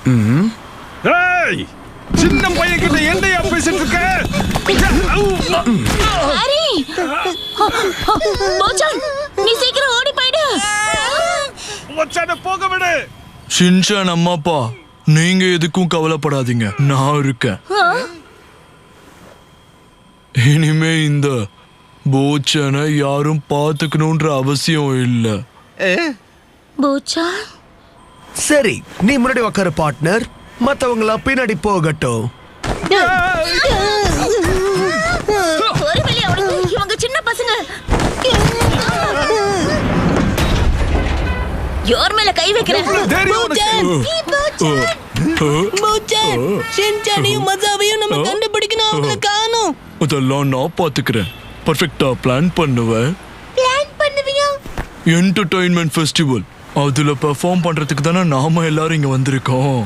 ஏய், சின்ன பையன் கிட்ட என்னையா பேசிட்டு இருக்க? ஹரி போச்சான், நீ சீக்கிரம் ஓடி போயிடு. மச்சான போக விடு. ஷின்சான் அம்மாப்பா, நீங்க எதுக்கும் கவலைப்படாதீங்க, நான் இருக்கேன். இனிமே இந்த போச்சனை யாரும் பாத்துக்கணும்ன்ற அவசியம் இல்ல. போச்சான், சரி, நீ முன்னாடி உக்காரு பார்ட்னர், மத்தவங்களா பின்னாடி போகட்டும். ஒரு வெளியே ஓடுங்க, இவங்க சின்ன பசங்க. யார் மேல கை வைக்கிறேன்? நம்ம கண்டுபிடிக்கணும், அவங்கள காணோம். அதெல்லாம் நான் பாத்துக்கிறேன். பர்ஃபெக்ட்டா பிளான் பண்ணுவேன். பிளான் பண்ணுவியா? என்டர்டெயின்மெண்ட் ஃபெஸ்டிவல், அதுல பெர்ஃபார்ம் பண்றதுக்கு தானே நாம எல்லாரும் இங்க வந்திருக்கோம்.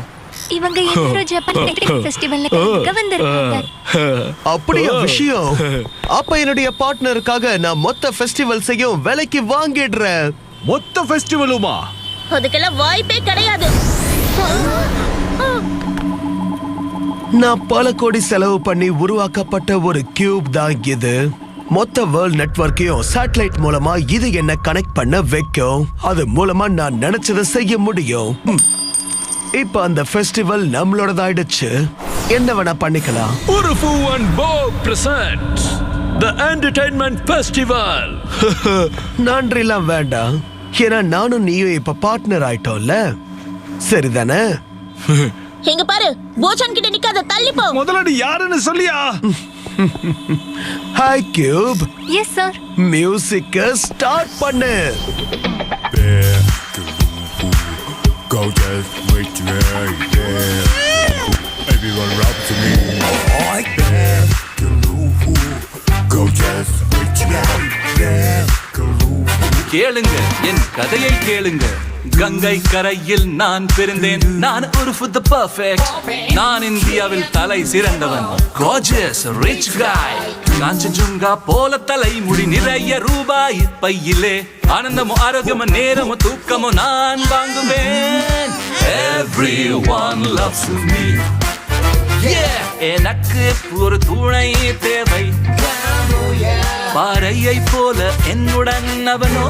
இவங்க என்ட்ரோ ஜப்பான் ஃபெஸ்டிவல்ல வந்திருக்காங்க. அப்படியே விஷயம். அப்ப என்னுடைய பார்ட்னருக்காக நான் மொத்த ஃபெஸ்டிவல்ஸையும் விலைக்கு வாங்கிடுறேன். மொத்த ஃபெஸ்டிவலுமா? அதுக்கெல்லாம் வாய்ப்பே கிடையாது. நான் பல கோடி செலவு பண்ணி உருவாக்கப்பட்ட ஒரு கியூப் தான் இது. மொத்த வேர்ல்ட் நெட்வொர்க்கையும் சேட்டலைட் மூலமா இது என்ன கனெக்ட் பண்ண வைக்கும். அது மூலமா நான் நினைச்சதை செய்ய முடியும். இப்ப அந்த ஃபெஸ்டிவல் நம்மளோடதாயிடுச்சு. என்ன வேணா பண்ணிக்கலாம். உருஃபு அண்ட் போ பிரசன்ட் தி என்டர்டெயின்மெண்ட் ஃபெஸ்டிவல். நன்றிலாம் வேண்டாம், ஏன்னா நானும் நீயும் இப்ப பார்ட்னர் ஆயிட்டோம்ல, சரிதானே? எங்க பாரு, போச்சான் கிட்ட நிக்காத, தள்ளி போ. முதலாளி யாருன்னு சொல்லியா? Hi cube. Yes sir. மியூசிக்க ஸ்டார்ட் பண்ணு. Go just wait to everyone rap to me. Go just wait to கேளுங்க, என் கதையை கேளுங்க. கங்கை கரையில் நான் பிறந்தேன், நான் ஒரு the perfect. நான் இந்தியாவில் தலை சிறந்தவன், gorgeous rich guy. காஞ்சஞ்சுங்கா போல தலை முடி, நிறைய ரூபாய் பையிலே, ஆனந்தமும் ஆரோக்கியமும் நேரமும் தூக்கமும் நான் வாங்குவேன். Everyone loves me. Yeah, எனக்கு ஒரு துணை தேவை, பாறையை போல என்னுடன் அவனோ.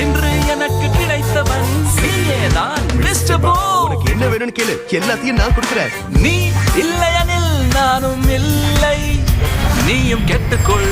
இன்று எனக்கு கிடைத்தவன் நீயேதான் மிஸ்டர் போ. உனக்கு என்ன வேணும்னு கேளு, எல்லாத்தையும் நான் கொடுக்கிறேன். நீ இல்லையெனில் நானும் இல்லை, நீயும் கேட்டுக்கொள்.